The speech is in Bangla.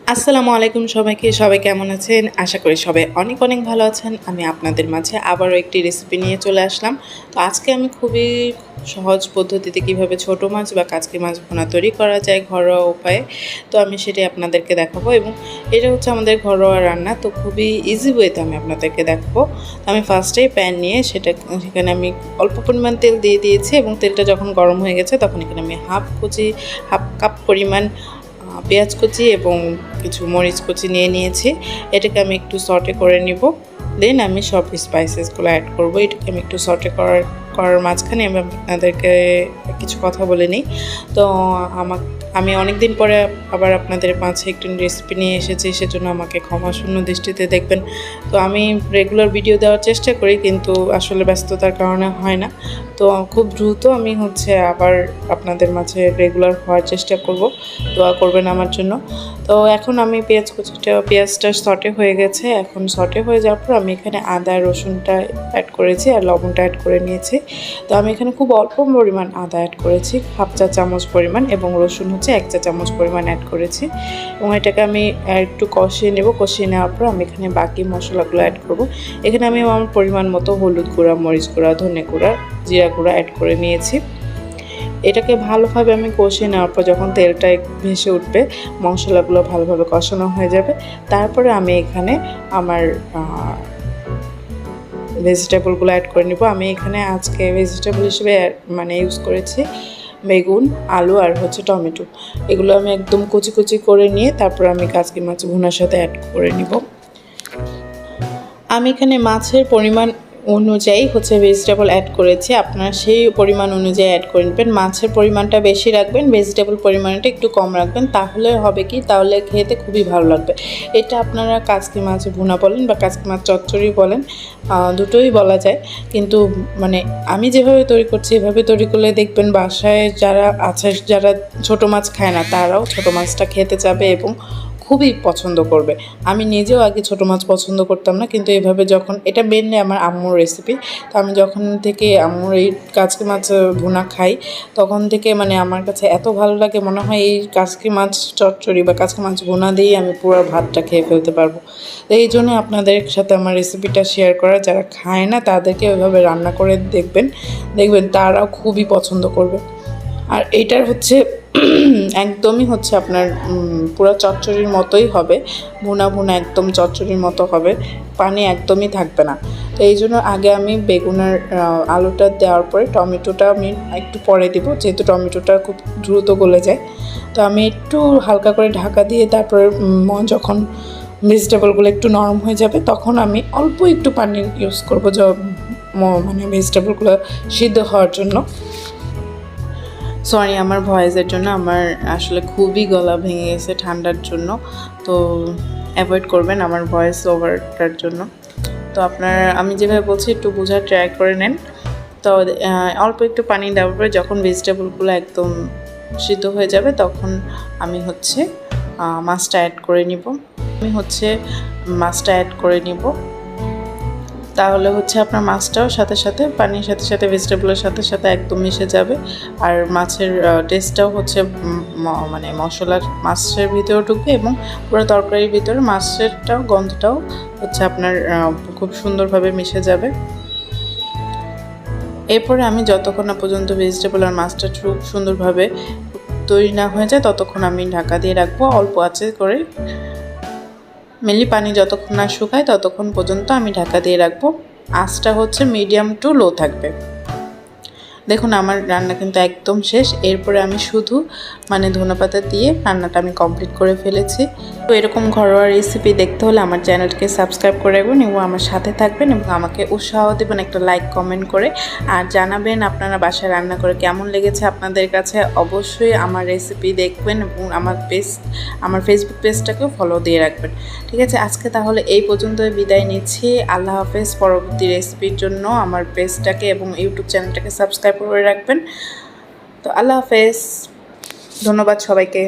আসসালামু আলাইকুম সবাইকে। সবাই কেমন আছেন? আশা করি সবাই অনেক অনেক ভালো আছেন। আমি আপনাদের মাঝে আবারও একটি রেসিপি নিয়ে চলে আসলাম। তো আজকে আমি খুবই সহজ পদ্ধতিতে কিভাবে ছোট মাছ বা কাচকি মাছ ভুনা তৈরি করা যায় ঘরোয়া উপায়ে, তো আমি সেটাই আপনাদেরকে দেখাবো। এবং এটা হচ্ছে আমাদের ঘরোয়া রান্না, তো খুবই ইজি ওয়েতে আমি আপনাদেরকে দেখাবো। আমি ফার্স্টেই প্যান নিয়ে সেখানে আমি অল্প পরিমাণ তেল দিয়ে দিয়েছি এবং তেলটা যখন গরম হয়ে গেছে তখন এখানে আমি হাফ কাপ পরিমাণ পেঁয়াজ কুচি এবং কিছু মরিচ কুচি নিয়ে নিয়েছি। এটাকে আমি একটু সটে করে নিব। দেন আমি সব স্পাইসেসগুলো অ্যাড করব। এটাকে আমি একটু সটে করার মাঝখানে আমি আপনাদেরকে কিছু কথা বলে নিই। তো আমি অনেক দিন পরে আবার আপনাদের মাঝে একটু রেসিপি নিয়ে এসেছি, সেজন্য আমাকে ক্ষমাশূন্য দৃষ্টিতে দেখবেন। তো আমি রেগুলার ভিডিও দেওয়ার চেষ্টা করি, কিন্তু আসলে ব্যস্ততার কারণে হয় না। তো খুব দ্রুত আমি আবার আপনাদের মাঝে রেগুলার হওয়ার চেষ্টা করব। দোয়া করবেন আমার জন্য। তো এখন আমি পেঁয়াজটা সটে হয়ে গেছে। এখন সটে হয়ে যাওয়ার পর আমি এখানে আদা রসুনটা অ্যাড করেছি আর লবণটা অ্যাড করে নিয়েছি। তো আমি এখানে খুব অল্প পরিমাণ আদা অ্যাড করেছি, হাফ চা চামচ পরিমাণ, এবং রসুন 1 চা চামচ পরিমাণ অ্যাড করেছি। এবং এটাকে আমি একটু কষিয়ে নেব। কষিয়ে নেওয়ার পর আমি এখানে বাকি মশলাগুলো অ্যাড করব। এখানে আমি আমার পরিমাণ মতো হলুদ গুঁড়া, মরিচ গুঁড়া, ধনে গুঁড়া, জিরা গুঁড়া অ্যাড করে নিয়েছি। এটাকে ভালোভাবে আমি কষিয়ে নেওয়ার পর যখন তেলটা ভেসে উঠবে, মশলাগুলো ভালোভাবে কষানো হয়ে যাবে, তারপরে আমি এখানে আমার ভেজিটেবলগুলো অ্যাড করে নিব। আমি এখানে আজকে ভেজিটেবল হিসেবে ইউজ করেছি বেগুন, আলু আর টমেটো। এগুলো আমি একদম কুচি কুচি করে নিয়ে তারপর আমি কাচকি মাছ ভুনার সাথে অ্যাড করে নিব। আমি এখানে মাছের পরিমাণ অনুযায়ী ভেজিটেবল অ্যাড করেছি। আপনারা সেই পরিমাণ অনুযায়ী অ্যাড করে নেবেন। মাছের পরিমাণটা বেশি রাখবেন, ভেজিটেবল পরিমাণটা একটু কম রাখবেন। তাহলে খেতে খুবই ভালো লাগবে। এটা আপনারা কাচকি মাছ ভুনা বলেন বা কাচকি মাছ চচ্চড়ি বলেন, দুটোই বলা যায়। কিন্তু আমি যেভাবে তৈরি করছি এভাবে তৈরি করলে দেখবেন বাসায় যারা ছোট মাছ খায় না তারাও ছোট মাছটা খেতে চাবে এবং খুবই পছন্দ করবে। আমি নিজেও আগে ছোটো মাছ পছন্দ করতাম না, কিন্তু এভাবে যখন এটা মেনলি আমার আম্মুর রেসিপি, তো আমি যখন থেকে আম্মুর এই কাচকি মাছ ভুনা খাই তখন থেকে আমার কাছে এত ভালো লাগে, মনে হয় এই কাচকি মাছ চচ্চড়ি বা কাচকি মাছ ভুনা দিয়েই আমি পুরো ভাতটা খেয়ে ফেলতে পারবো। তো এই জন্য আপনাদের সাথে আমার রেসিপিটা শেয়ার করা। যারা খায় না তাদেরকে ওইভাবে রান্না করে দেখবেন তারাও খুবই পছন্দ করবে। আর এইটার একদমই আপনার পুরো চচ্চড়ির মতোই হবে, ভুনা একদম চচ্চড়ির মতো হবে, পানি একদমই থাকবে না। তো এই জন্য আগে আমি বেগুনের আলুটা দেওয়ার পরে টমেটোটা আমি একটু পরে দিব, যেহেতু টমেটোটা খুব দ্রুত গলে যায়। তো আমি একটু হালকা করে ঢাকা দিয়ে তারপরে যখন ভেজিটেবলগুলো একটু নরম হয়ে যাবে তখন আমি অল্প একটু পানি ইউজ করবো ভেজিটেবলগুলো সিদ্ধ হওয়ার জন্য। সরি আমার ভয়েসের জন্য, আমার আসলে খুবই গলা ভেঙে গেছে ঠান্ডার জন্য। তো অ্যাভয়েড করবেন আমার ভয়েস ওভারটার জন্য। তো আমি যেভাবে বলছি একটু বোঝার ট্রাই করে নেন। তো অল্প একটু পানি দেওয়ার পরে যখন ভেজিটেবলগুলো একদম সিদ্ধ হয়ে যাবে তখন আমি মাছটা অ্যাড করে নিব। তাহলে আপনার মাছটাও সাথে সাথে পানির সাথে সাথে ভেজিটেবলের সাথে সাথে একদম মিশে যাবে। আর মাছের টেস্টটাও মশলার মাছের ভিতরেও ঢুকবে এবং পুরো তরকারির ভিতরে মাছেরটাও গন্ধটাও আপনার খুব সুন্দরভাবে মিশে যাবে। এরপরে আমি যতক্ষণ না পর্যন্ত ভেজিটেবল আর মাছটা খুব সুন্দরভাবে তৈরি না হয়ে যায় ততক্ষণ আমি ঢাকা দিয়ে রাখবো অল্প আঁচে করে। মেনলি পানি যতক্ষণ না শুকায় ততক্ষণ পর্যন্ত আমি ঢাকা দিয়ে রাখবো। আঁচটা মিডিয়াম টু লো থাকবে। দেখুন আমার রান্না কিন্তু একদম শেষ। এরপরে আমি শুধু ধনেপাতা দিয়ে রান্নাটা আমি কমপ্লিট করে ফেলেছি। তো এরকম ঘরোয়া রেসিপি দেখতে হলে আমার চ্যানেলকে সাবস্ক্রাইব করে রাখবেন এবং আমার সাথে থাকবেন এবং আমাকে উৎসাহ দেবেন একটা লাইক কমেন্ট করে। আর জানাবেন আপনারা বাসায় রান্না করে কেমন লেগেছে আপনাদের কাছে। অবশ্যই আমার রেসিপি দেখবেন এবং আমার ফেসবুক পেজটাকেও ফলো দিয়ে রাখবেন। ঠিক আছে, আজকে তাহলে এই পর্যন্ত বিদায় নিচ্ছি। আল্লাহ হাফেজ। পরবর্তী রেসিপির জন্য আমার পেজটাকে এবং ইউটিউব চ্যানেলটাকে সাবস্ক্রাইব করে রাখবেন। তো আল্লাহ হাফেজ, ধন্যবাদ সবাইকে।